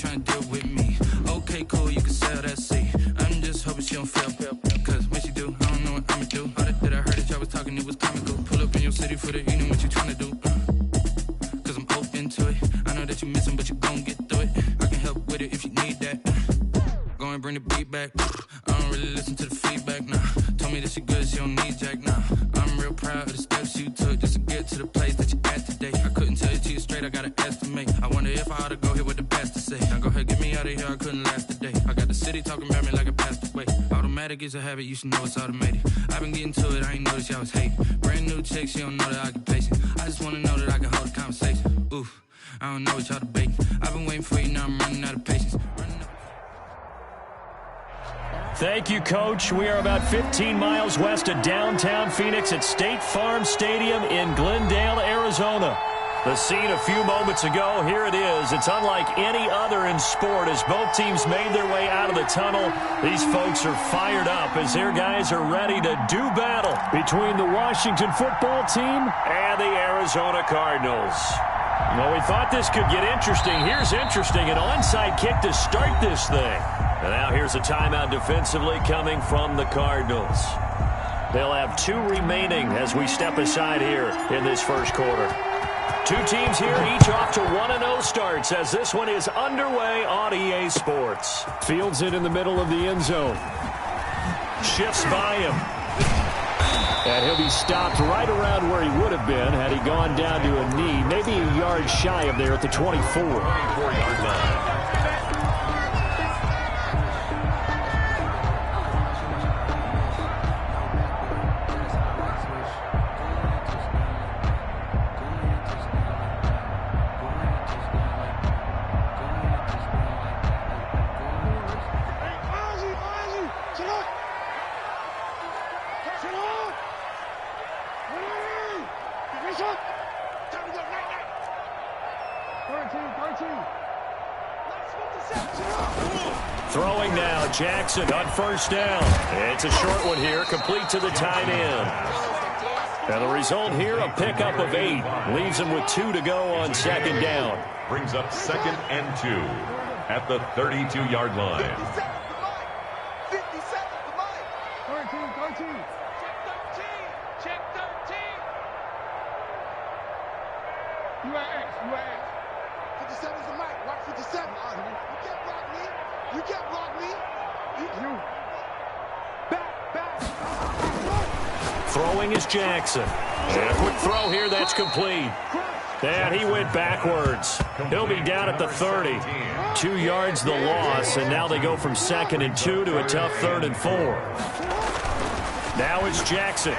trying to deal with me. Okay, cool, you can sell that seat. I'm just hoping she don't fail. Cause when she do, I don't know what I'ma do. All that I heard that y'all was talking, it was comical. Pull up in your city for the evening, what you trying to do? Cause I'm open to it. I know that you missing, but you gon' get through it. I can help with it if you need that. Go and bring the beat back. I don't really listen to the feedback, nah. Told me that she good, she don't need Jack, nah. I'm real proud of the steps you took just to get to the place that you at today. I couldn't tell you to you straight, I gotta estimate. I wonder if I ought to go here with the best to say. Now go ahead, get me out of here, I couldn't last a day. I got the city talking about me like I passed away. Automatic is a habit, you should know it's automated. I've been getting to it, I ain't noticed y'all was hating. Brand new chick, she don't know the occupation. I just wanna know that I can hold a conversation. Oof, I don't know what y'all debating. I've been waiting for you, now I'm running out of patience. Thank you, Coach. We are about 15 miles west of downtown Phoenix at State Farm Stadium in Glendale, Arizona. The scene a few moments ago, here it is. It's unlike any other in sport as both teams made their way out of the tunnel. These folks are fired up as their guys are ready to do battle between the Washington football team and the Arizona Cardinals. Well, we thought this could get interesting. Here's interesting, an onside kick to start this thing. And now here's a timeout defensively coming from the Cardinals. They'll have 2 remaining as we step aside here in this first quarter. 2 teams here, each off to 1-0 starts as this one is underway on EA Sports. Fields it in the middle of the end zone. Shifts by him. And he'll be stopped right around where he would have been had he gone down to a knee, maybe a yard shy of there at the 24. 24-yard line. Throwing now, Jackson on first down. It's a short one here, complete to the tight end. And the result here, a pickup of 8. Leaves him with 2 to go on second down. Brings up 2nd and 2 at the 32-yard line. 57, come on. 13. Check 13. You at X. 57's the mic. Watch 57. You can't block me. You. Back. Throwing is Jackson. And a quick throw here, that's complete. And he went backwards. He'll be down at the 30. 2 yards the loss, and now they go from 2nd and 2 to a tough 3rd and 4. Now it's Jackson.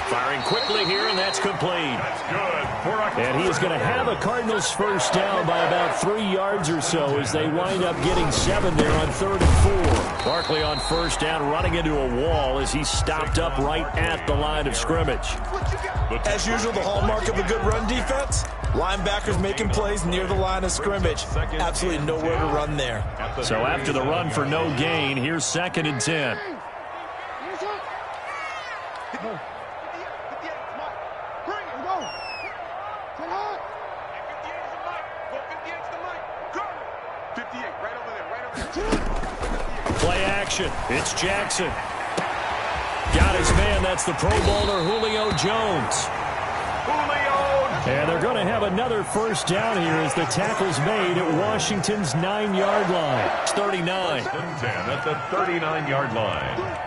Firing quickly here, and that's complete. And he is going to have a Cardinals first down by about 3 yards or so as they wind up getting 7 there on 3rd and 4. Barkley on first down running into a wall as he stopped up right at the line of scrimmage. As usual, the hallmark of a good run defense, linebackers making plays near the line of scrimmage. Absolutely nowhere to run there. So after the run for no gain, here's 2nd and 10. Play action. It's Jackson. Got his man. That's the Pro Bowler Julio Jones. And they're going to have another first down here as the tackle's made at Washington's 9-yard line. It's 39. 10 at the 39-yard line.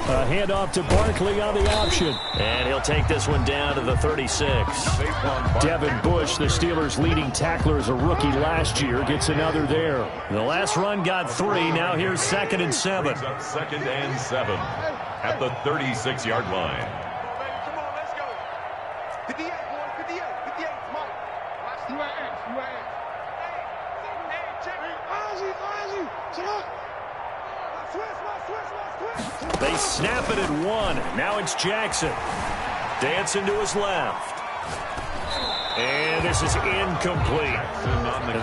A handoff to Barkley on the option. And he'll take this one down to the 36. Devin Bush, the Steelers' leading tackler as a rookie last year, gets another there. The last run got 3. Now here's 2nd and 7. 2nd and 7 at the 36-yard line. Come on, let's go. 58, boys. 58. Mike. Watch you at X. Hey, check it. Ozzy. Shut up. Switch. They snap it at 1. Now it's Jackson. Dancing to his left. And this is incomplete.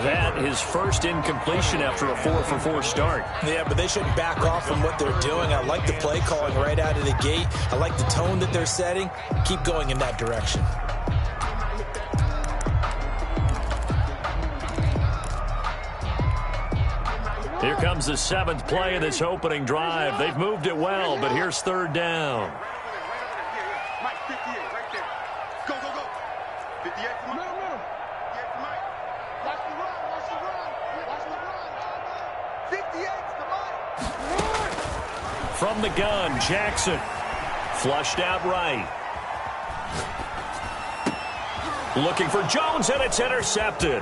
That his first incompletion after a 4-for-4 start. Yeah, but they shouldn't back off from what they're doing. I like the play calling right out of the gate. I like the tone that they're setting. Keep going in that direction. Here comes the 7th play of this opening drive. They've moved it well, but here's 3rd down. Mike, 58, right there. Go, go, go. 58 to Mike. 58 to Mike. Watch the run, watch the run. Watch the run. 58 to Mike. From the gun, Jackson. Flushed out right. Looking for Jones, and it's intercepted.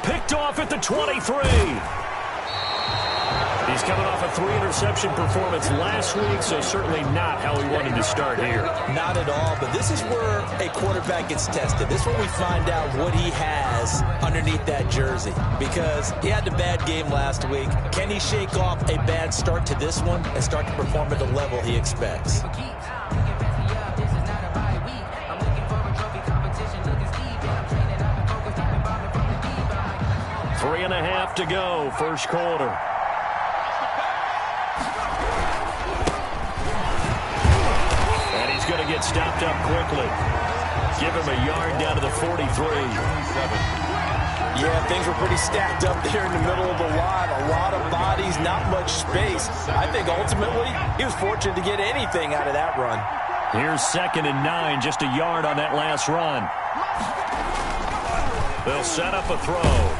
Picked off at the 23. He's coming off a 3-interception performance last week, so certainly not how he wanted to start here. Not at all, but this is where a quarterback gets tested. This is where we find out what he has underneath that jersey, because he had the bad game last week. Can he shake off a bad start to this one and start to perform at the level he expects? 3.5 to go, first quarter. And he's going to get stopped up quickly. Give him a yard down to the 43. Yeah, things were pretty stacked up there in the middle of the line. A lot of bodies, not much space. I think ultimately he was fortunate to get anything out of that run. Here's 2nd and 9, just a yard on that last run. They'll set up a throw.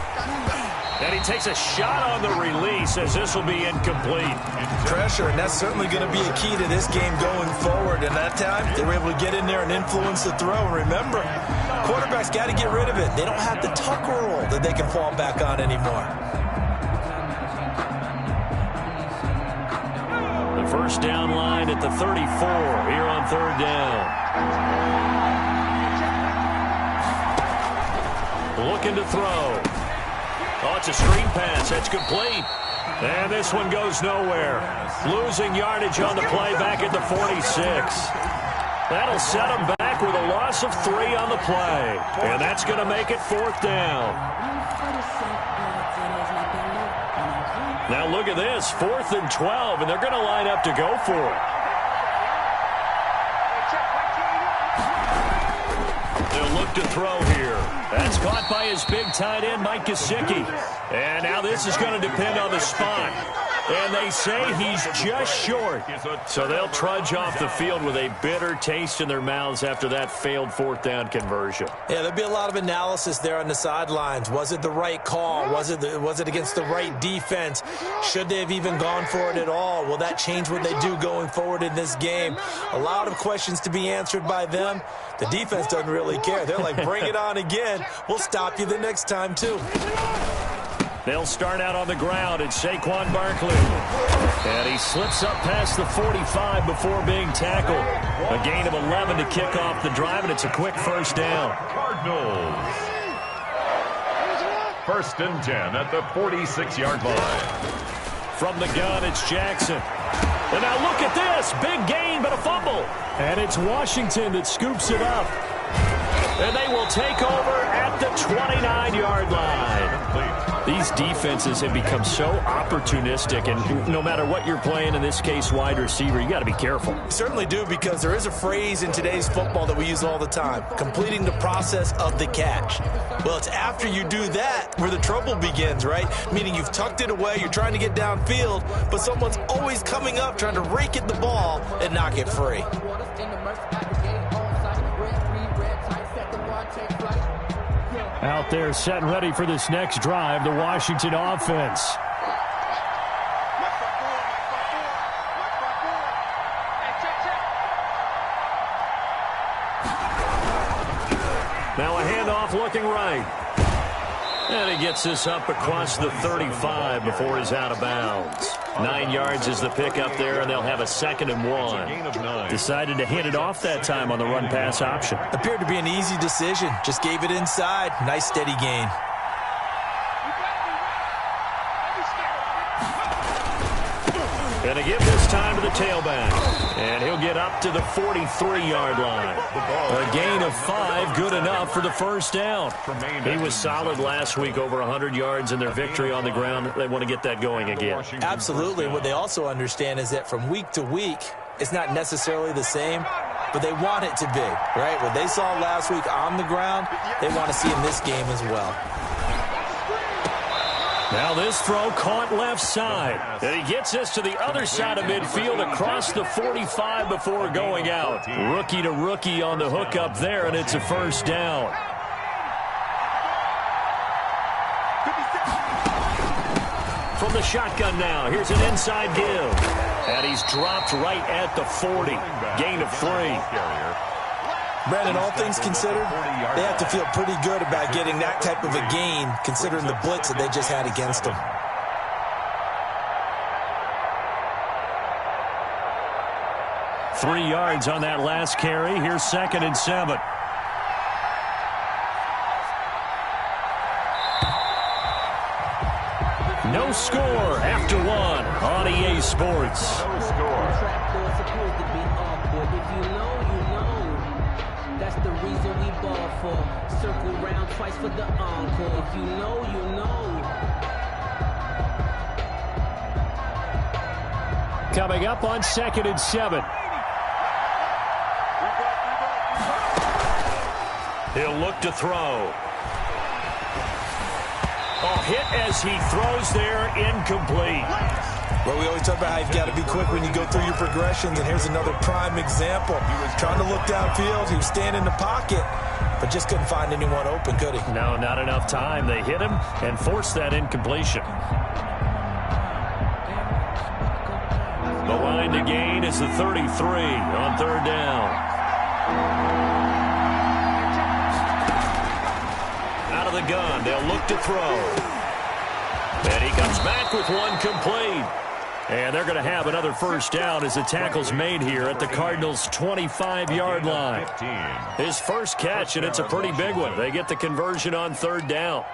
And he takes a shot on the release as this will be incomplete. Pressure, and that's certainly going to be a key to this game going forward. And that time, they were able to get in there and influence the throw. And remember, quarterbacks got to get rid of it. They don't have the tuck rule that they can fall back on anymore. The first down line at the 34 here on 3rd down. Looking to throw. Oh, it's a screen pass. That's complete. And this one goes nowhere. Losing yardage on the play back at the 46. That'll set them back with a loss of 3 on the play. And that's going to make it 4th down. Now look at this. 4th and 12, and they're going to line up to go for it. They'll look to throw here. That's caught by his big tight end, Mike Gesicki. And now this is going to depend on the spot. And they say he's just short. So they'll trudge off the field with a bitter taste in their mouths after that failed 4th down conversion. Yeah, there'll be a lot of analysis there on the sidelines. Was it the right call? Was it against the right defense? Should they have even gone for it at all? Will that change what they do going forward in this game? A lot of questions to be answered by them. The defense doesn't really care. They're like, bring it on again. We'll stop you the next time, too. They'll start out on the ground. It's Saquon Barkley. And he slips up past the 45 before being tackled. A gain of 11 to kick off the drive, and it's a quick first down. Cardinals. 1st and 10 at the 46-yard line. From the gun, it's Jackson. And now look at this. Big gain, but a fumble. And it's Washington that scoops it up. And they will take over at the 29-yard line. These defenses have become so opportunistic, and no matter what you're playing, in this case wide receiver, you got to be careful. You certainly do, because there is a phrase in today's football that we use all the time, completing the process of the catch. Well, it's after you do that where the trouble begins, right? Meaning you've tucked it away, you're trying to get downfield, but someone's always coming up trying to rake at the ball and knock it free. Out there set and ready for this next drive, the Washington offense. Now a handoff looking right. And he gets this up across the 35 before he's out of bounds. 9 yards is the pickup there, and they'll have a 2nd and 1. Decided to hand it off that time on the run-pass option. Appeared to be an easy decision. Just gave it inside. Nice steady gain. Going to give this time to the tailback. And he'll get up to the 43-yard line. A gain of 5, good enough for the first down. He was solid last week, over 100 yards in their victory on the ground. They want to get that going again. Absolutely. What they also understand is that from week to week, it's not necessarily the same, but they want it to be, right? What they saw last week on the ground, they want to see in this game as well. Now this throw caught left side. And he gets this to the other side of midfield across the 45 before going out. Rookie to rookie on the hook up there, and it's a first down. From the shotgun now, here's an inside give. And he's dropped right at the 40. Gain of 3. Brandon, all things considered, they have to feel pretty good about getting that type of a gain, considering the blitz that they just had against them. Three yards on that last carry. Here's 2nd and 7. No score after 1 on EA Sports. No score. That's the reason we ball for. Circle round twice for the encore. If you know, you know. Coming up on 2nd and 7. He'll look to throw. Oh, hit as he throws there, incomplete. Well, we always talk about how you've got to be quick when you go through your progressions, and here's another prime example. He was trying to look downfield. He was standing in the pocket, but just couldn't find anyone open, could he? No, not enough time. They hit him and forced that incompletion. The line to gain is the 33 on 3rd down. Out of the gun, they'll look to throw. And he comes back with one complete. And they're going to have another first down as the tackle's made here at the Cardinals' 25-yard line. His first catch, and it's a pretty big one. They get the conversion on 3rd down.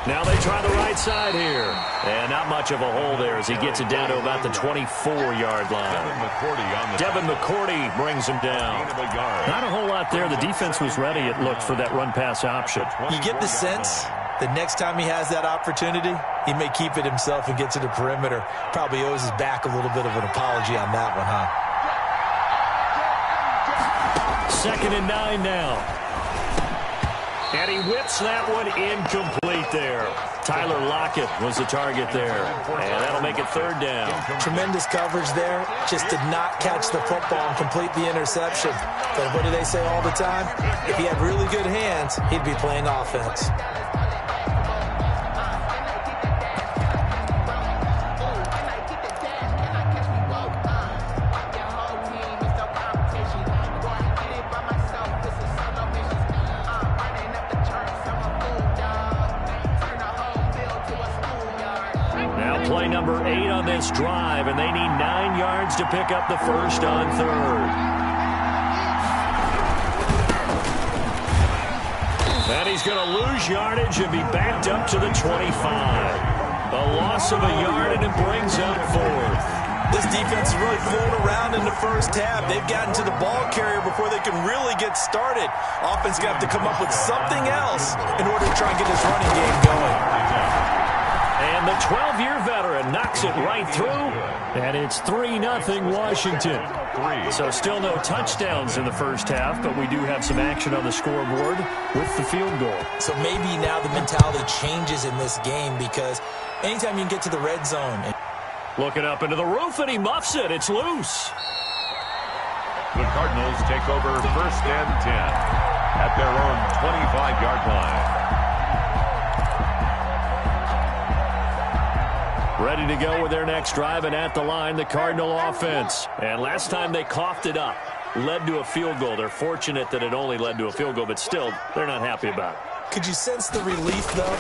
Now they try the right side here. And not much of a hole there as he gets it down to about the 24-yard line. Devin McCourty brings him down. Not a whole lot there. The defense was ready, it looked, for that run-pass option. You get the sense that next time he has that opportunity, he may keep it himself and get to the perimeter. Probably owes his back a little bit of an apology on that one, huh? 2nd and 9 now. And he whips that one incomplete there. Tyler Lockett was the target there. And that'll make it 3rd down. Tremendous coverage there. Just did not catch the football and complete the interception. But what do they say all the time? If he had really good hands, he'd be playing offense. Play number 8 on this drive, and they need 9 yards to pick up the first on 3rd. And he's going to lose yardage and be backed up to the 25. A loss of a yard, and it brings up 4th. This defense is really flown around in the first half. They've gotten to the ball carrier before they can really get started. Offense going to have to come up with something else in order to try and get this running game going. And the 12-year veteran knocks it right through, and it's 3-0 Washington. So still no touchdowns in the first half, but we do have some action on the scoreboard with the field goal. So maybe now the mentality changes in this game because anytime you can get to the red zone. Looking up into the roof, and he muffs it. It's loose. The Cardinals take over 1st and 10 at their own 25-yard line. Ready to go with their next drive, and at the line, the Cardinal offense. And last time they coughed it up, led to a field goal. They're fortunate that it only led to a field goal, but still, they're not happy about it. Could you sense the relief, though,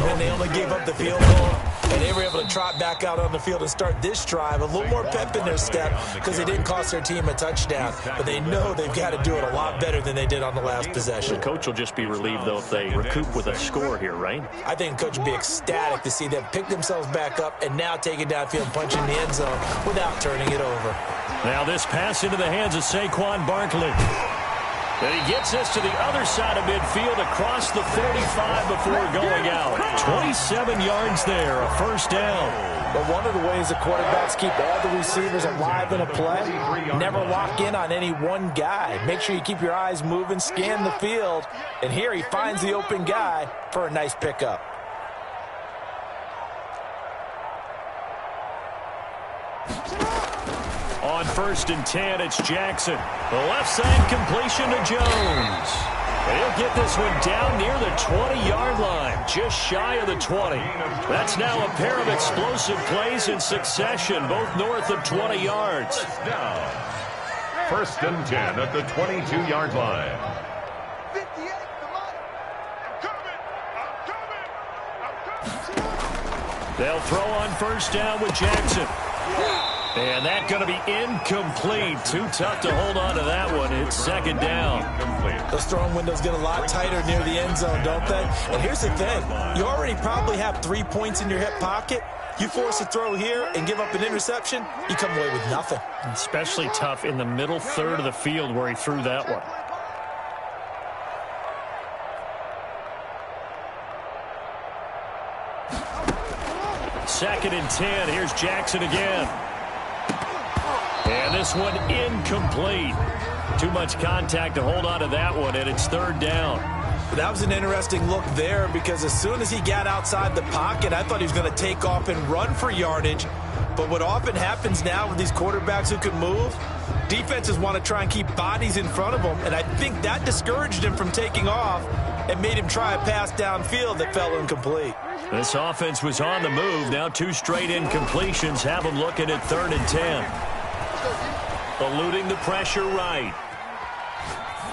when they only gave up the field goal? And they were able to trot back out on the field and start this drive. A little more pep in their step because they didn't cost their team a touchdown. But they know they've got to do it a lot better than they did on the last possession. The coach will just be relieved, though, if they recoup with a score here, right? I think the coach will be ecstatic to see them pick themselves back up and now take it downfield, punch in the end zone without turning it over. Now this pass into the hands of Saquon Barkley. And he gets this to the other side of midfield across the 45 before going out. 27 yards there, a first down. But one of the ways the quarterbacks keep all the receivers alive in a play, never lock in on any one guy. Make sure you keep your eyes moving, scan the field. And here he finds the open guy for a nice pickup. On 1st and 10, it's Jackson. The left side completion to Jones. He'll get this one down near the 20-yard line, just shy of the 20. That's now a pair of explosive plays in succession, both north of 20 yards. Down. 1st and 10 at the 22-yard line. 58, come on. I'm coming. They'll throw on 1st down with Jackson. And that's going to be incomplete. Too tough to hold on to that one. It's 2nd down. Those throwing windows get a lot tighter near the end zone, don't they? And here's the thing. You already probably have 3 points in your hip pocket. You force a throw here and give up an interception, you come away with nothing. Especially tough in the middle third of the field where he threw that one. Second and 10. Here's Jackson again. And this one incomplete. Too much contact to hold on to that one, and it's 3rd down. That was an interesting look there because as soon as he got outside the pocket, I thought he was going to take off and run for yardage. But what often happens now with these quarterbacks who can move, defenses want to try and keep bodies in front of them, and I think that discouraged him from taking off and made him try a pass downfield that fell incomplete. This offense was on the move. Now 2 straight incompletions have them looking at 3rd and 10. Eluding the pressure right.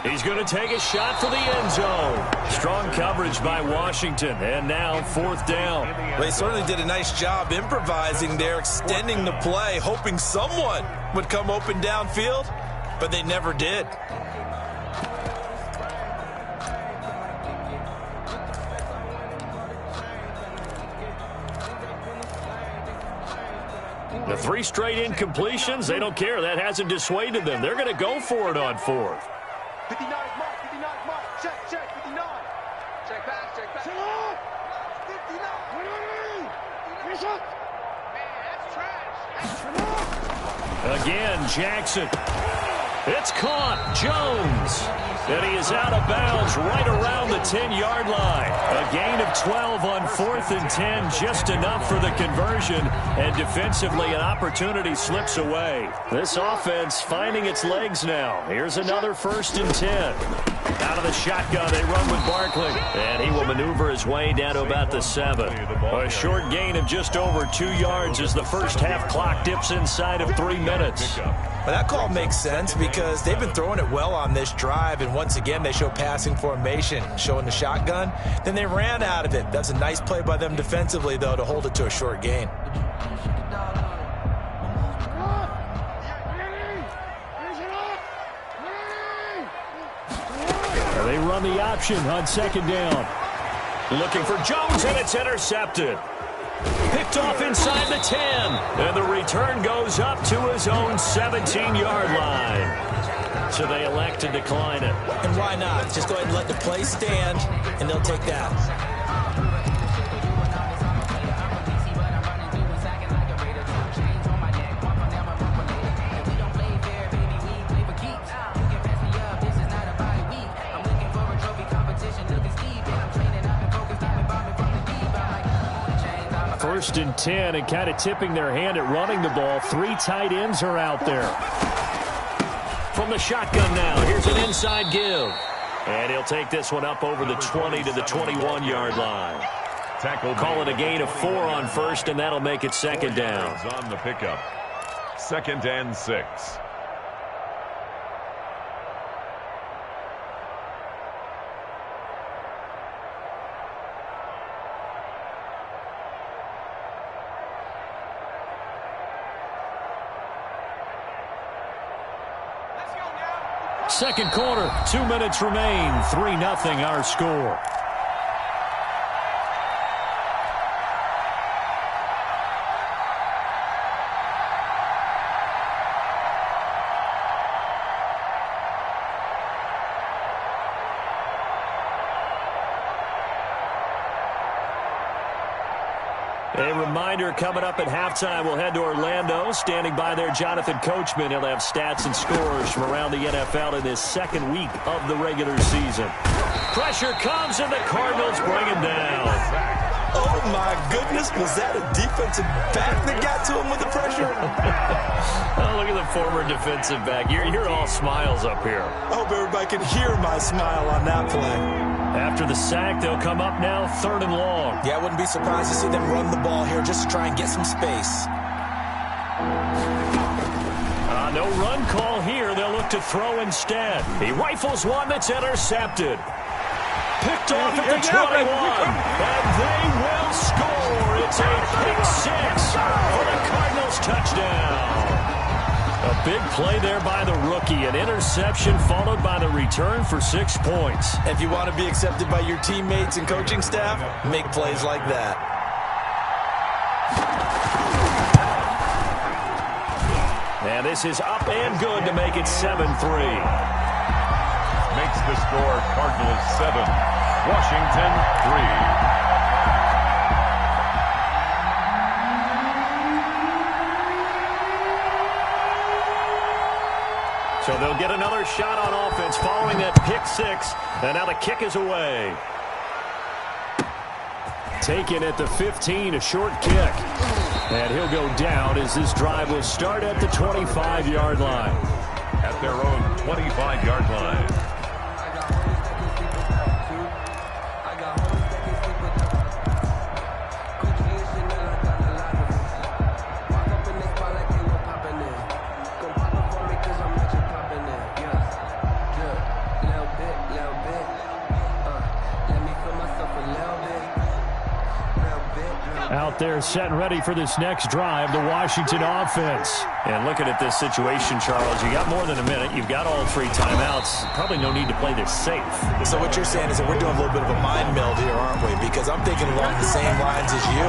He's going to take a shot for the end zone. Strong coverage by Washington. And now 4th down. They certainly did a nice job improvising there, extending the play, hoping someone would come open downfield, but they never did. The 3 straight incompletions, they don't care. That hasn't dissuaded them. They're going to go for it on 4th. 59 mark, 59 mark. Check, 59. Check back. 59. Man, that's trash. Again, Jackson. It's caught. Jones. And he is out of bounds right around the 10-yard line. A gain of 12 on 4th and 10, just enough for the conversion. And defensively, an opportunity slips away. This offense finding its legs now. Here's another 1st and 10. Out of the shotgun, they run with Barkley. And he will maneuver his way down to about the 7. A short gain of just over 2 yards as the first half clock dips inside of 3 minutes. Well, that call makes sense because they've been throwing it well on this drive, and once again they show passing formation, showing the shotgun. Then they ran out of it. That's a nice play by them defensively, though, to hold it to a short gain. They run the option on 2nd down. Looking for Jones, and it's intercepted. Picked off inside the 10. And the return goes up to his own 17-yard line. So they elect to decline it. And why not? Just go ahead and let the play stand, and they'll take that. First and 10, and kind of tipping their hand at running the ball. 3 tight ends are out there. From the shotgun now, here's an inside give. And he'll take this one up over the 20 to the 21-yard line. Call it a gain of 4 on 1st, and that'll make it 2nd down. On the pickup. 2nd and 6. Second quarter, 2 minutes remain. 3-0 our score. A reminder coming up at halftime, we'll head to Orlando. Standing by there, Jonathan Coachman. He'll have stats and scores from around the NFL in this second week of the regular season. Pressure comes, and the Cardinals bring him down. Oh, my goodness. Was that a defensive back that got to him with the pressure? Oh, look at the former defensive back. You're all smiles up here. I hope everybody can hear my smile on that play. After the sack, they'll come up now 3rd and long. Yeah, I wouldn't be surprised to see them run the ball here just to try and get some space. No run call here. They'll look to throw instead. He rifles one that's intercepted. Picked off at the 21. And they will score. It's a pick six for the Cardinals touchdown. A big play there by the rookie. An interception followed by the return for 6 points. If you want to be accepted by your teammates and coaching staff, make plays like that. And this is up and good to make it 7-3. Makes the score Cardinals 7, Washington 3. So they'll get another shot on offense following that pick six. And now the kick is away. Taken at the 15, a short kick. And he'll go down as this drive will start at the 25-yard line. At their own 25-yard line. Out there set and ready for this next drive, the Washington offense. And looking at this situation, Charles, you got more than a minute. You've got all 3 timeouts. Probably no need to play this safe. So what you're saying is that we're doing a little bit of a mind meld here, aren't we? Because I'm thinking along the same lines as you.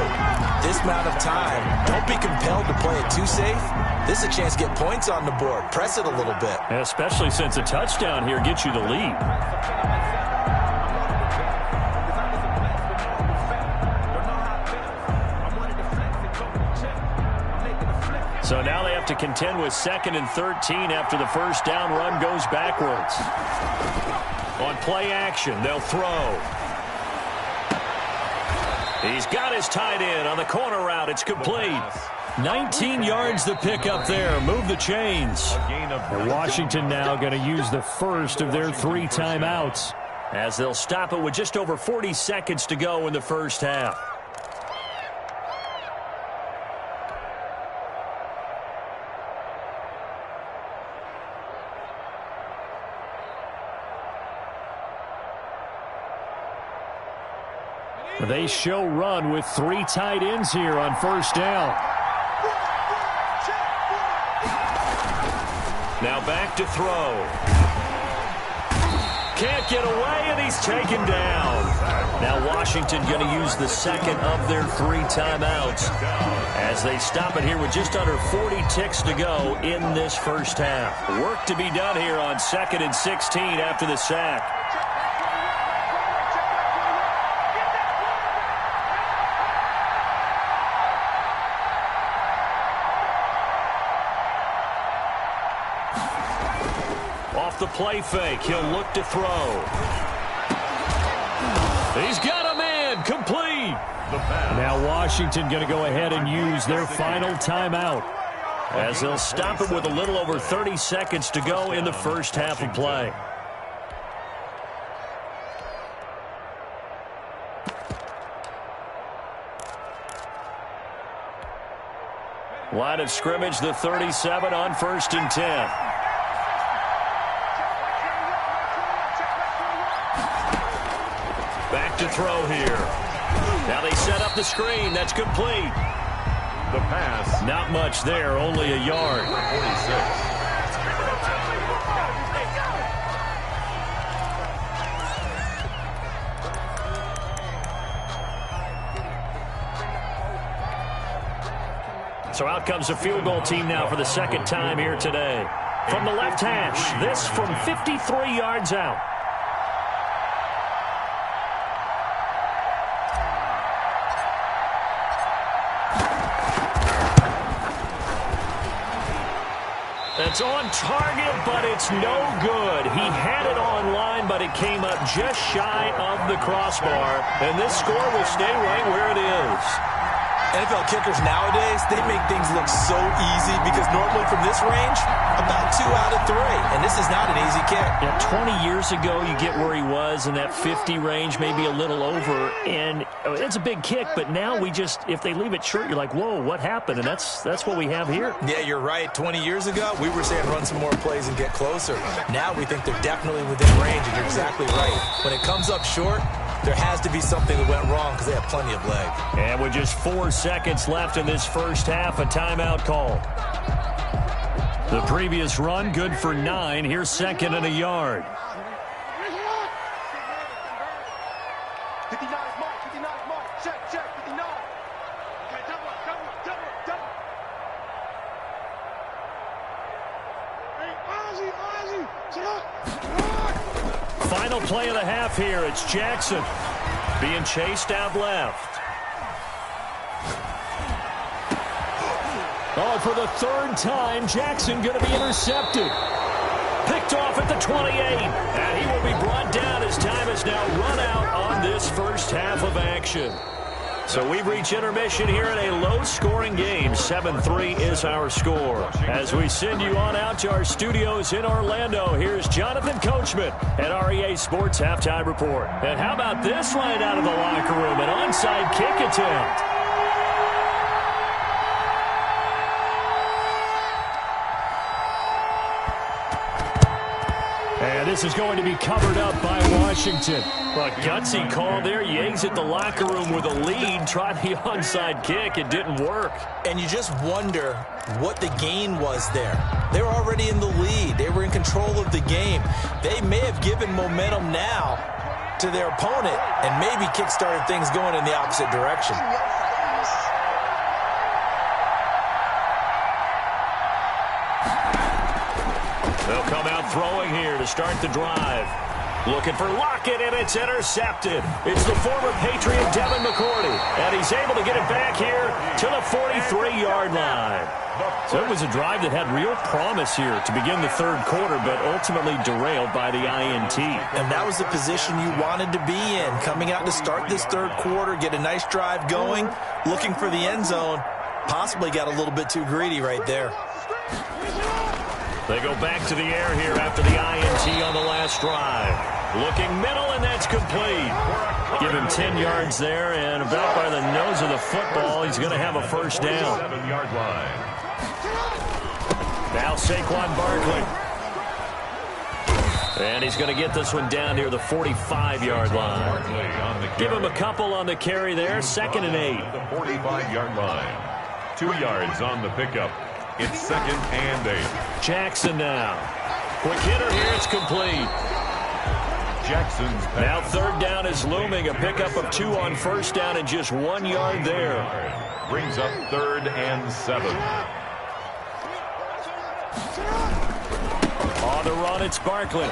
This amount of time, don't be compelled to play it too safe. This is a chance to get points on the board. Press it a little bit. Especially since a touchdown here gets you the lead. So now they have to contend with 2nd and 13 after the first down run goes backwards. On play action, they'll throw. He's got his tight end on the corner route. It's complete. 19 yards to pick up there. Move the chains. And Washington now going to use the first of their 3 timeouts as they'll stop it with just over 40 seconds to go in the first half. They show run with 3 tight ends here on first down. Now back to throw. Can't get away, and he's taken down. Now Washington going to use the second of their 3 timeouts as they stop it here with just under 40 ticks to go in this first half. Work to be done here on 2nd and 16 after the sack. The play fake. He'll look to throw. He's got a man. Complete. Now Washington going to go ahead and use their final timeout as they'll stop it with a little over 30 seconds to go in the first half of play. Line of scrimmage, the 37 on 1st and 10. To throw here. Now they set up the screen. That's complete. The pass. Not much there, only a yard. 46. So out comes the field goal team now for the 2nd time here today. From the left hash, this from 53 yards out. It's on target, but it's no good. He had it on line, but it came up just shy of the crossbar. And this score will stay right where it is. NFL kickers nowadays, they make things look so easy because normally from this range, about 2 out of 3. And this is not an easy kick. Yeah, 20 years ago, you get where he was in that 50 range, maybe a little over. And it's a big kick, but now we just, if they leave it short, you're like, whoa, what happened? And that's what we have here. Yeah, you're right. 20 years ago, we were saying run some more plays and get closer. Now we think they're definitely within range, and you're exactly right. When it comes up short, there has to be something that went wrong because they have plenty of leg. And with just 4 seconds left in this first half, a timeout call. The previous run, good for 9. Here's second and a yard. 59 mark, 59 mark. Check, 59. Okay, double. Hey, Ozzy, sit up. Final play of the half here. It's Jackson being chased out left. Oh, for the 3rd time, Jackson going to be intercepted. Picked off at the 28. And he will be brought down as time is now run out on this first half of action. So we've reached intermission here in a low-scoring game. 7-3 is our score. As we send you on out to our studios in Orlando, here's Jonathan Coachman at REA Sports Halftime Report. And how about this right out of the locker room? An onside kick attempt. And this is going to be covered up by Washington. A gutsy call there. You exit the locker room with a lead. Tried the onside kick. It didn't work. And you just wonder what the gain was there. They were already in the lead. They were in control of the game. They may have given momentum now to their opponent and maybe kick-started things going in the opposite direction. They'll come out throwing here to start the drive. Looking for Lockett, and it's intercepted. It's the former Patriot Devin McCourty, and he's able to get it back here to the 43-yard line. So it was a drive that had real promise here to begin the 3rd quarter, but ultimately derailed by the INT. And that was the position you wanted to be in, coming out to start this 3rd quarter, get a nice drive going, looking for the end zone. Possibly got a little bit too greedy right there. They go back to the air here after the INT on the last drive. Looking middle, and that's complete. Give him 10 yards there, and about by the nose of the football, he's going to have a first down. 7-yard line. Now Saquon Barkley. And he's going to get this one down near the 45-yard line. Give him a couple on the carry there. 2nd and 8. The 45-yard line. 2 yards on the pickup. It's 2nd and 8. Jackson now. Quick hitter here. It's complete. Jackson's pass. Now 3rd down is looming. A pickup of 2 on 1st down and just 1 yard there. Brings up 3rd and 7. On the run, it's Barkley.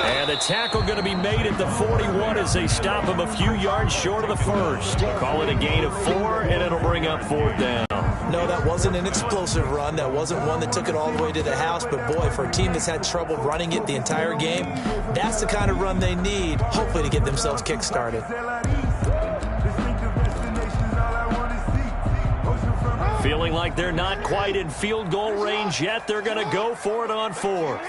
And the tackle going to be made at the 41 as they stop him a few yards short of the 1st. Call it a gain of 4, and it'll bring up 4th down. No, that wasn't an explosive run. That wasn't one that took it all the way to the house. But, boy, for a team that's had trouble running it the entire game, that's the kind of run they need, hopefully, to get themselves kick-started. Feeling like they're not quite in field goal range yet. They're going to go for it on 4th.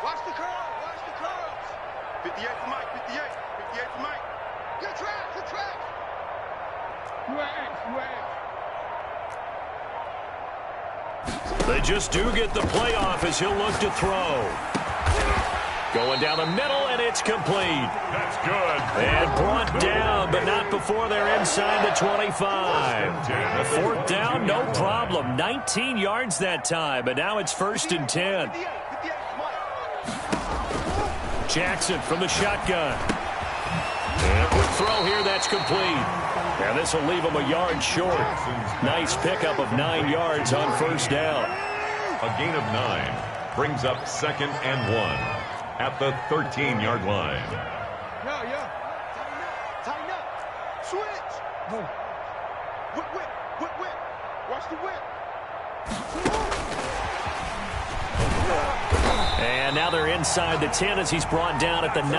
Watch the curls. 58 for Mike, 58 for Mike. Good track. They just do get the playoff as he'll look to throw. Going down the middle, and it's complete. That's good. And brought down, but not before they're inside the 25. The 4th down, no problem. 19 yards that time, but now it's 1st and 10. Jackson from the shotgun. And a quick throw here, that's complete. And this will leave him a yard short. Nice pickup of 9 yards on 1st down. A gain of 9 brings up 2nd and 1 at the 13-yard line. Tighten up. Switch. Whip. Whip, whip. Watch the whip. And now they're inside the 10 as he's brought down at the 9.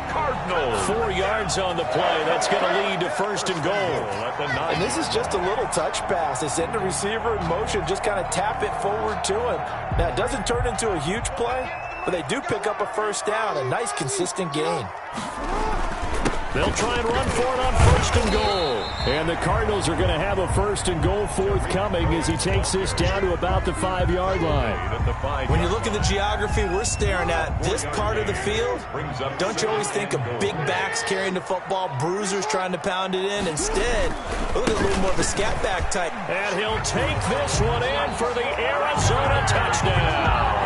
Cardinals. 4 yards on the play. That's going to lead to first and goal. At the 9. And this is just a little touch pass. They send the receiver in motion, just kind of tap it forward to him. Now, it doesn't turn into a huge play, but they do pick up a first down, a nice, consistent gain. They'll try and run for it on first and goal. And the Cardinals are going to have a first and goal forthcoming as he takes this down to about the 5-yard line. When you look at the geography we're staring at, this part of the field, don't you always think of big backs carrying the football, bruisers trying to pound it in? Instead, look at a little more of a scat back type. And he'll take this one in for the Arizona touchdown.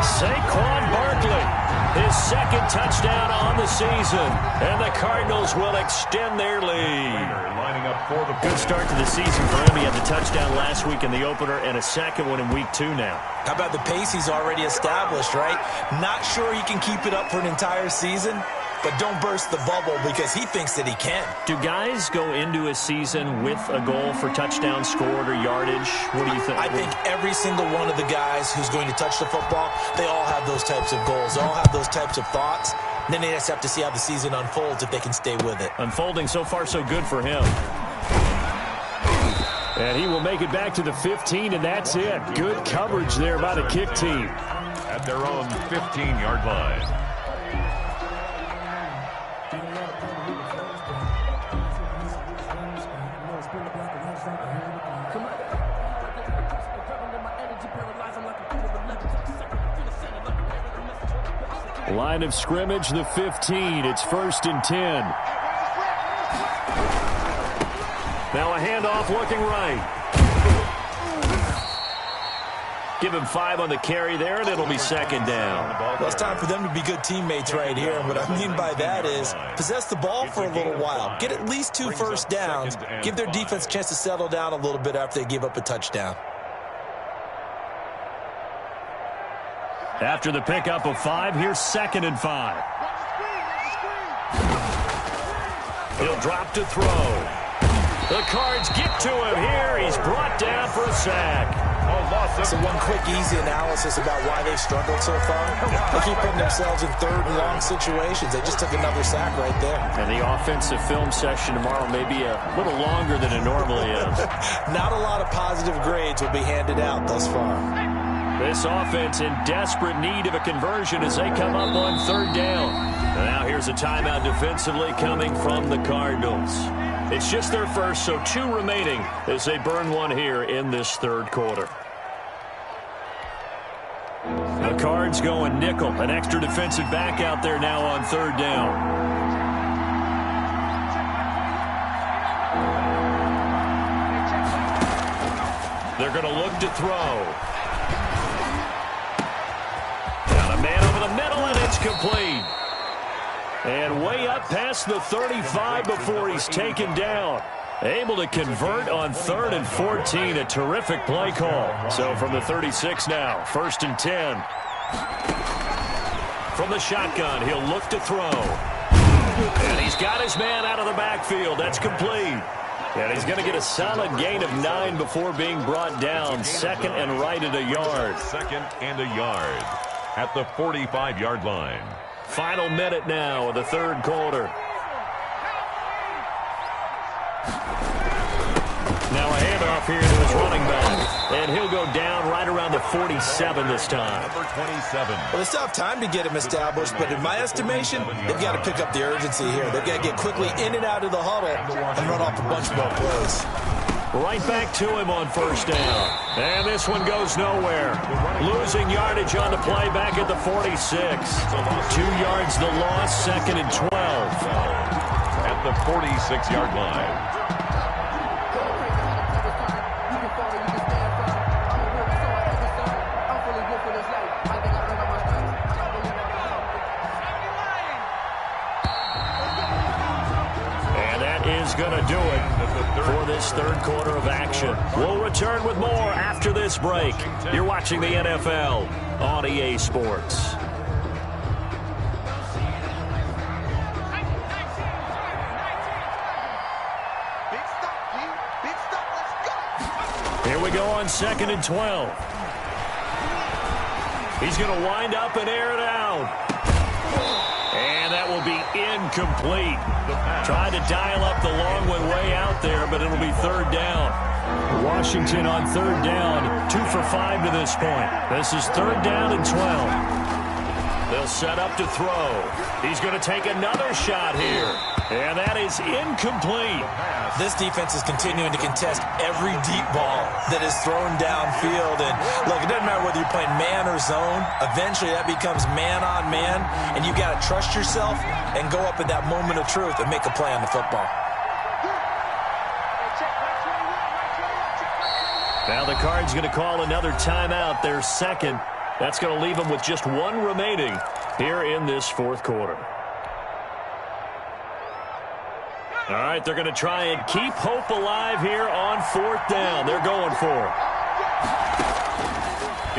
Saquon Barkley. His second touchdown on the season, and the Cardinals will extend their lead. Lining up for the good start to the season for him. He had the touchdown last week in the opener and a second one in week 2 now. How about the pace he's already established, right? Not sure he can keep it up for an entire season, but don't burst the bubble because he thinks that he can. Do guys go into a season with a goal for touchdown scored or yardage? What do you think? I think every single one of the guys who's going to touch the football, they all have those types of goals. They all have those types of thoughts. And then they just have to see how the season unfolds if they can stay with it. Unfolding so far so good for him. And he will make it back to the 15, and that's it. Good coverage there by the kick team. At their own 15-yard line. Line of scrimmage, the 15. It's first and 10. Now a handoff looking right. Give him 5 on the carry there, and it'll be second down. Well, it's time for them to be good teammates right here. And what I mean by that is possess the ball for a little while. Get at least 2 first downs. Give their defense a chance to settle down a little bit after they give up a touchdown. After the pickup of 5, here's second and 5. He'll drop to throw. The Cards get to him here. He's brought down for a sack. So one quick, easy analysis about why they've struggled so far. They keep putting themselves in third and long situations. They just took another sack right there. And the offensive film session tomorrow may be a little longer than it normally is. Not a lot of positive grades will be handed out thus far. This offense in desperate need of a conversion as they come up on third down. And now here's a timeout defensively coming from the Cardinals. It's just their first, so 2 remaining as they burn one here in this third quarter. The Cards going nickel. An extra defensive back out there now on third down. They're going to look to throw. Got a man over the middle, and it's complete. And way up past the 35 before he's taken down. Able to convert on 3rd and 14. A terrific play call. So from the 36 now, first and 10. From the shotgun, he'll look to throw. And he's got his man out of the backfield. That's complete. And he's going to get a solid gain of 9 before being brought down. Second and right at a yard. Second and a yard at the 45-yard line. Final minute now of the third quarter. Now a handoff here to his running back. And he'll go down right around the 47 this time. Number 27. Well, they still have time to get him established, but in my estimation, they've got to pick up the urgency here. They've got to get quickly in and out of the huddle and run off a bunch more plays. Right back to him on first down. And this one goes nowhere. Losing yardage on the play back at the 46. 2 yards the loss, second and 12. At the 46-yard line. Going to do it for this third quarter of action. We'll return with more after this break. You're watching the NFL on EA Sports. Big stop, G. Big stop. Here we go on 2nd and 12. He's going to wind up and air it out. And that will be incomplete. Tried to dial up the long one way out there, but it'll be 3rd down. Washington on 3rd down, 2 for 5 to this point. This is 3rd down and 12. They'll set up to throw. He's going to take another shot here. And that is incomplete. This defense is continuing to contest every deep ball that is thrown downfield. And look, it doesn't matter whether you're playing man or zone. Eventually that becomes man on man. And you've got to trust yourself and go up at that moment of truth and make a play on the football. Now the Cards going to call another timeout, their second. That's going to leave them with just 1 remaining here in this 4th quarter. All right, they're going to try and keep hope alive here on 4th down. They're going for it.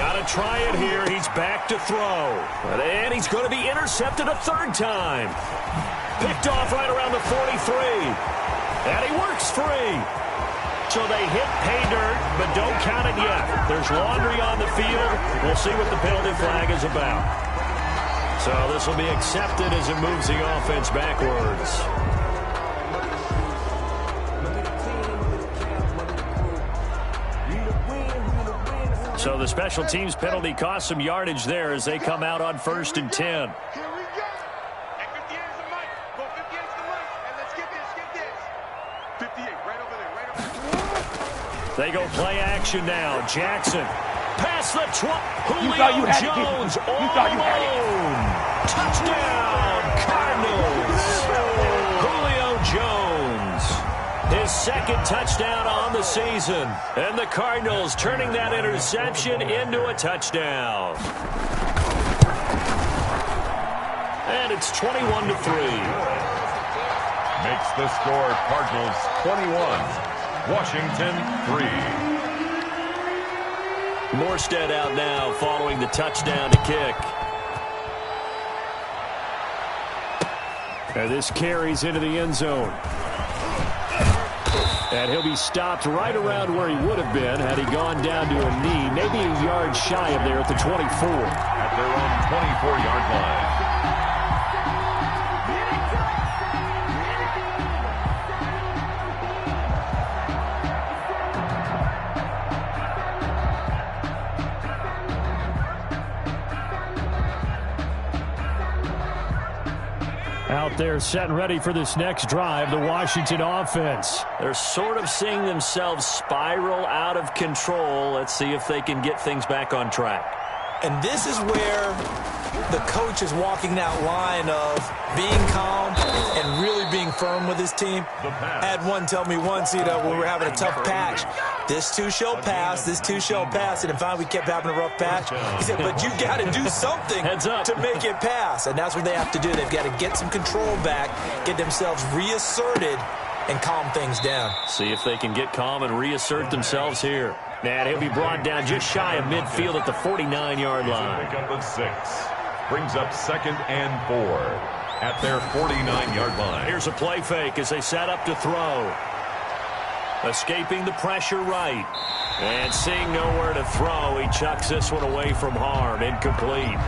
Got to try it here. He's back to throw. And he's going to be intercepted a 3rd time. Picked off right around the 43. And he works free. So they hit pay dirt, but don't count it yet. There's laundry on the field. We'll see what the penalty flag is about. So this will be accepted as it moves the offense backwards. So the special teams penalty cost some yardage there as they come out on 1st and 10. Here we go. And 58 is the mic. Go 58 is the mic. And let's get this, 58, right over there, right over there. They go play action now. Jackson. Past the Julio Jones all alone. Touchdown, Cardinals. Julio Jones. His 2nd touchdown on the season. And the Cardinals turning that interception into a touchdown. And it's 21-3. Makes the score Cardinals 21. Washington 3. Morstead out now following the touchdown to kick. And this carries into the end zone. And he'll be stopped right around where he would have been had he gone down to a knee, maybe a yard shy of there at the 24. At their own 24-yard line. Out there set and ready for this next drive, the Washington offense. They're sort of seeing themselves spiral out of control. Let's see if they can get things back on track. And this is where the coach is walking that line of being calm and really being firm with his team. I had one tell me once, when we were having a tough patch, this too shall pass, this too shall pass. And finally we kept having a rough patch. He said, but you got to do something to make it pass. And that's what they have to do. They've got to get some control back, get themselves reasserted, and calm things down. See if they can get calm and reassert themselves here. And he'll be brought down just shy of midfield at the 49-yard line. Pick up a 6. Brings up 2nd and 4 at their 49-yard line. Here's a play fake as they set up to throw. Escaping the pressure right. And seeing nowhere to throw, he chucks this one away from harm. Incomplete.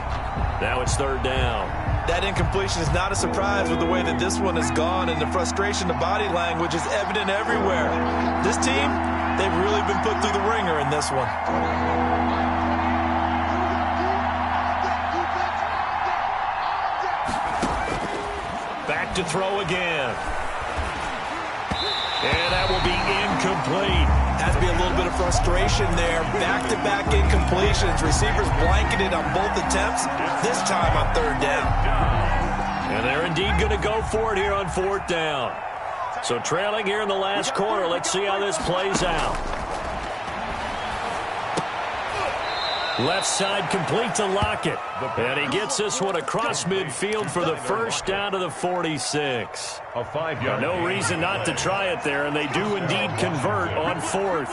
Now it's 3rd down. That incompletion is not a surprise with the way that this one has gone, and the frustration, the body language is evident everywhere. This team, they've really been put through the ringer in this one. Back to throw again. And that will be incomplete. Has to be a little bit of frustration there. Back-to-back incompletions. Receivers blanketed on both attempts, this time on 3rd down. And they're indeed going to go for it here on 4th down. So trailing here in the last quarter. Let's see how this plays out. Left side complete to Lockett. And he gets this one across midfield for the first down to the 46. A 5-yard. No reason not to try it there, and they do indeed convert on 4th.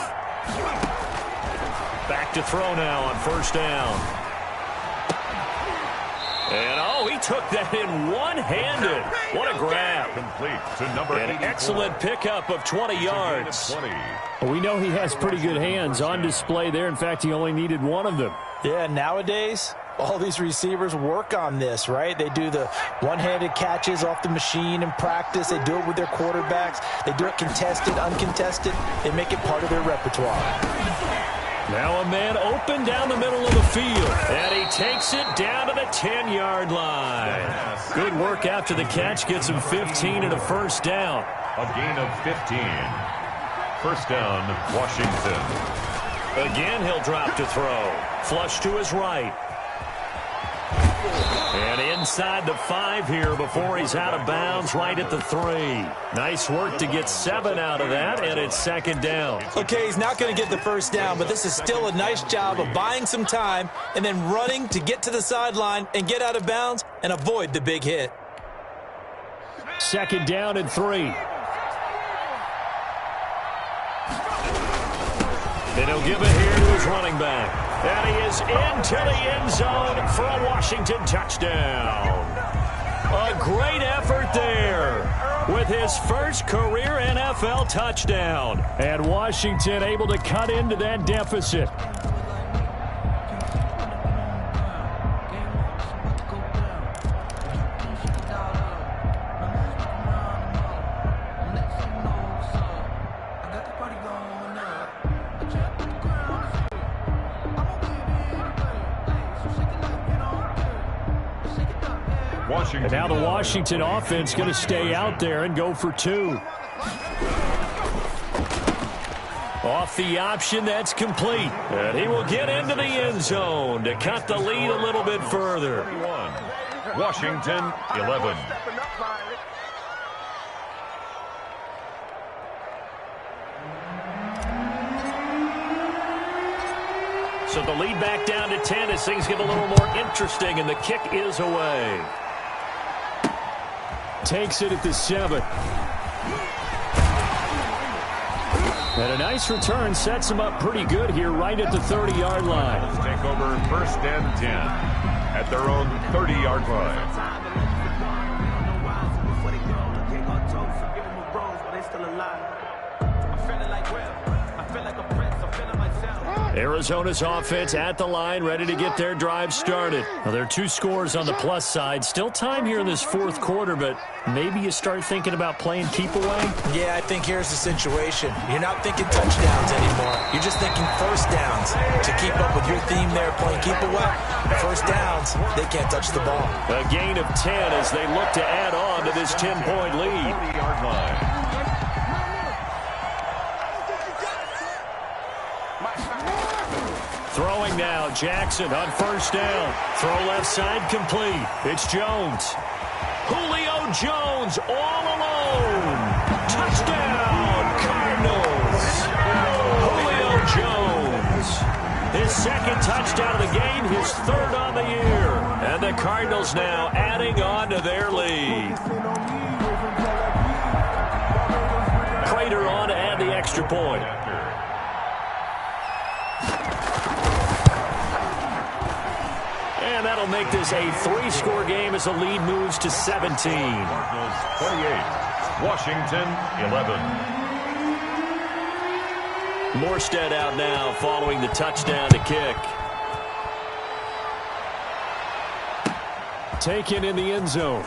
Back to throw now on 1st down. And, oh, he took that in one-handed. What a grab. Complete to number 84. An excellent pickup of 20 yards. We know he has pretty good hands on display there. In fact, he only needed one of them. Yeah, nowadays, all these receivers work on this, right? They do the one-handed catches off the machine in practice. They do it with their quarterbacks. They do it contested, uncontested. They make it part of their repertoire. Now a man open down the middle of the field. And he takes it down to the 10-yard line. Good work after the catch. Gets him 15 and a first down. A gain of 15. First down, Washington. Again, he'll drop to throw. Flush to his right. And inside the 5 here before he's out of bounds, right at the 3. Nice work to get 7 out of that, and it's second down. Okay, he's not going to get the first down, but this is still a nice job of buying some time and then running to get to the sideline and get out of bounds and avoid the big hit. Second down and 3. Then he'll give it here to his running back. And he is into the end zone for a Washington touchdown. A great effort there with his first career NFL touchdown. And Washington able to cut into that deficit. And now the Washington offense going to stay out there and go for 2. Off the option, that's complete. And he will get into the end zone to cut the lead a little bit further. Washington, 11. So the lead back down to 10 as things get a little more interesting, and the kick is away. Takes it at the 7. And a nice return sets him up pretty good here right at the 30-yard line. Let's take over first and 10 at their own 30-yard line. Arizona's offense at the line, ready to get their drive started. Now, there are 2 scores on the plus side. Still time here in this fourth quarter, but maybe you start thinking about playing keep away? Yeah, I think here's the situation. You're not thinking touchdowns anymore. You're just thinking first downs. To keep up with your theme there, playing keep away. First downs, they can't touch the ball. A gain of 10 as they look to add on to this 10-point lead. 40-yard line. Throwing now, Jackson on first down. Throw left side complete. It's Jones. Julio Jones all alone. Touchdown, Cardinals. Julio Jones. His second touchdown of the game, his third on the year. And the Cardinals now adding on to their lead. Prater on to add the extra point. And that'll make this a 3-score game as the lead moves to 17. 28, Washington 11. Morstead out now following the touchdown to kick. Taken in the end zone.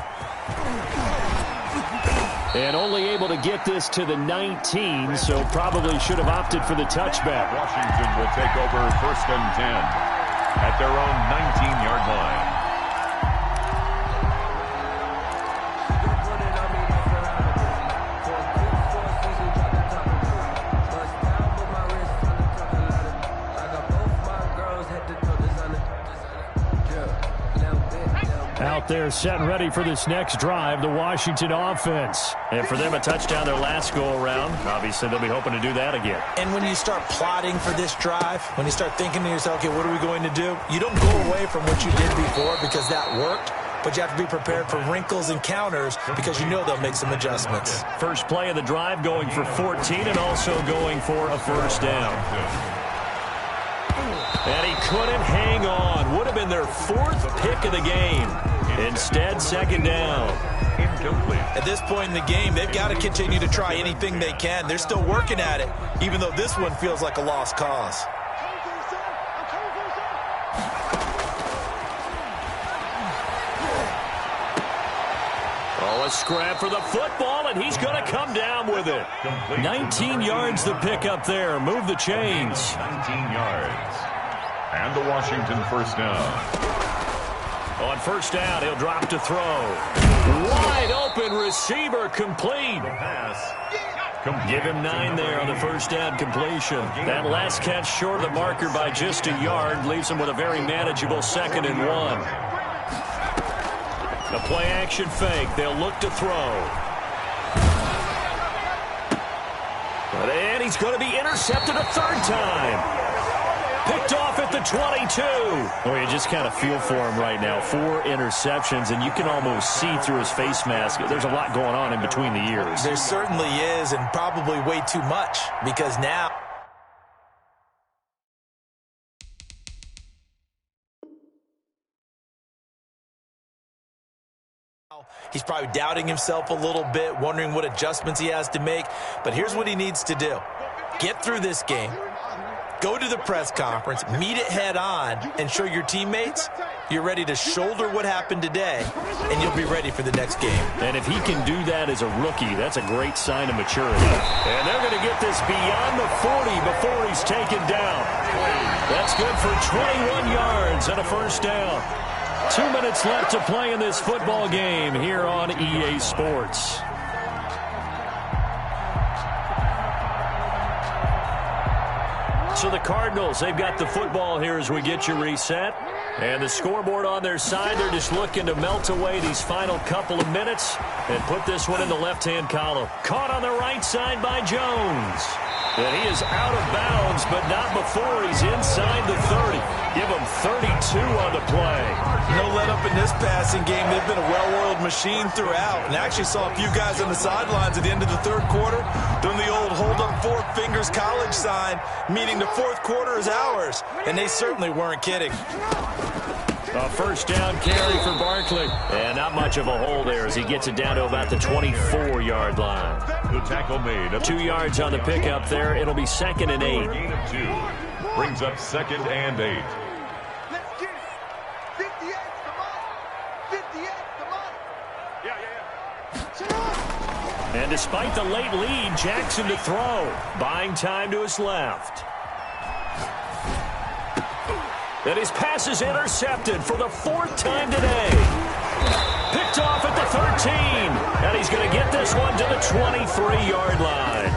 And only able to get this to the 19, so probably should have opted for the touchback. Washington will take over first and 10 at their own 19-yard line. Out there set and ready for this next drive, the Washington offense. And for them, a touchdown their last go-around. Obviously, they'll be hoping to do that again. And when you start plotting for this drive, when you start thinking to yourself, okay, what are we going to do? You don't go away from what you did before because that worked, but you have to be prepared for wrinkles and counters because you know they'll make some adjustments. First play of the drive going for 14 and also going for a first down. And he couldn't hang on. Would have been their 4th pick of the game. Instead, second down. Incomplete. At this point in the game, they've got to continue to try anything they can. They're still working at it, even though this one feels like a lost cause. Oh, a scrap for the football, and he's going to come down with it. 19 yards the pickup there. Move the chains. 19 yards. And the Washington first down. On first down, he'll drop to throw. Wide open receiver, complete. Give him 9 there on the first down completion. That last catch short of the marker by just a yard leaves him with a very manageable 2nd and 1. The play action fake. They'll look to throw. And he's going to be intercepted a 3rd time. Picked off at the 22. Well, you just kind of feel for him right now. 4 interceptions, and you can almost see through his face mask. There's a lot going on in between the ears. There certainly is, and probably way too much, because now he's probably doubting himself a little bit, wondering what adjustments he has to make. But here's what he needs to do. Get through this game. Go to the press conference, meet it head on, and show your teammates you're ready to shoulder what happened today, and you'll be ready for the next game. And if he can do that as a rookie, that's a great sign of maturity. And they're going to get this beyond the 40 before he's taken down. That's good for 21 yards and a first down. 2 minutes left to play in this football game here on EA Sports. So the Cardinals, they've got the football here as we get you reset. And the scoreboard on their side, they're just looking to melt away these final couple of minutes and put this one in the left-hand column. Caught on the right side by Jones. And he is out of bounds, but not before he's inside the 30. Give him 32 on the play. No let up in this passing game. They've been a well-oiled machine throughout. And I actually saw a few guys on the sidelines at the end of the 3rd quarter doing the old hold up 4 fingers college sign, meaning the 4th quarter is ours. And they certainly weren't kidding. A first down carry for Barkley. And not much of a hole there as he gets it down to about the 24-yard line. The tackle made. 2 yards on the pickup there. It'll be 2nd and 8. Gain of 2. Brings up 2nd and 8. Let's get it. 58, come on. 58, come on. Yeah. And despite the late lead, Jackson to throw. Buying time to his left. And his pass is intercepted for the 4th time today. Picked off at the 13. And he's going to get this one to the 23-yard line.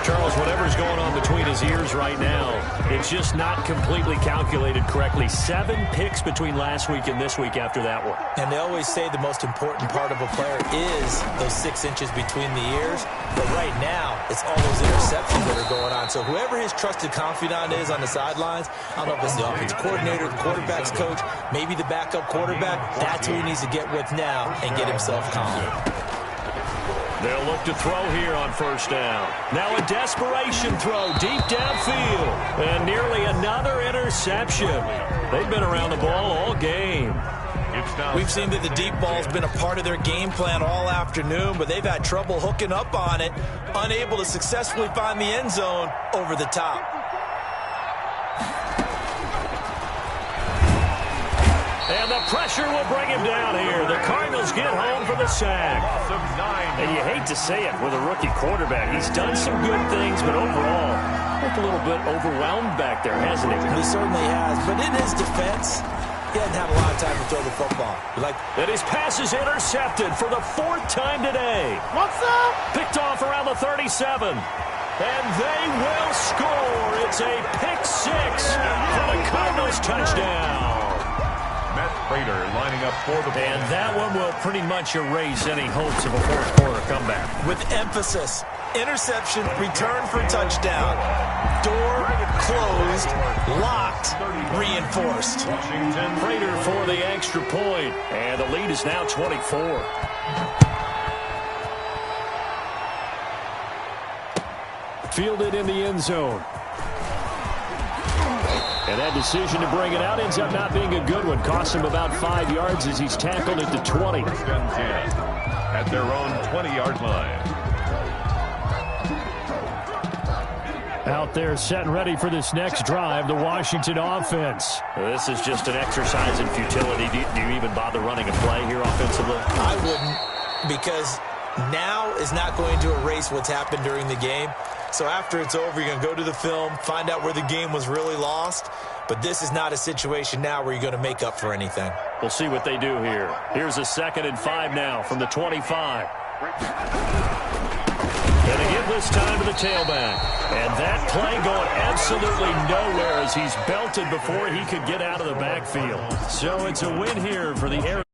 Charles, whatever's going on between his ears right now, it's just not completely calculated correctly. 7 picks between last week and this week after that one. And they always say the most important part of a player is those 6 inches between the ears. But right now, it's all those interceptions that are going on. So whoever his trusted confidant is on the sidelines, I don't know if it's the offensive coordinator, the quarterback's coach, maybe the backup quarterback, that's who he needs to get with now and get himself confident. They'll look to throw here on first down. Now a desperation throw deep downfield. And nearly another interception. They've been around the ball all game. We've seen that the deep ball's been a part of their game plan all afternoon, but they've had trouble hooking up on it, unable to successfully find the end zone over the top. And the pressure will bring him down here. The Cardinals get home for the sack. And you hate to say it with a rookie quarterback. He's done some good things, but overall, looked a little bit overwhelmed back there, hasn't he? He certainly has. But in his defense, he hasn't had a lot of time to throw the football. And his pass is intercepted for the 4th time today. What's up? Picked off around the 37. And they will score. It's a pick 6 for the Cardinals touchdown. Matt Prater lining up for the ball. And that one will pretty much erase any hopes of a 4th quarter comeback. With emphasis, interception, return for touchdown. Door closed, locked, reinforced. Prater for the extra point. And the lead is now 24. Fielded in the end zone. And that decision to bring it out ends up not being a good one. Cost him about 5 yards as he's tackled at the 20. First and 10 at their own 20-yard line. Out there set and ready for this next drive, the Washington offense. This is just an exercise in futility. Do you even bother running a play here offensively? I wouldn't, because now is not going to erase what's happened during the game. So after it's over, you're going to go to the film, find out where the game was really lost. But this is not a situation now where you're going to make up for anything. We'll see what they do here. Here's a 2nd and 5 now from the 25. And they give this time to the tailback. And that play going absolutely nowhere as he's belted before he could get out of the backfield. So it's a win here for the Arizona.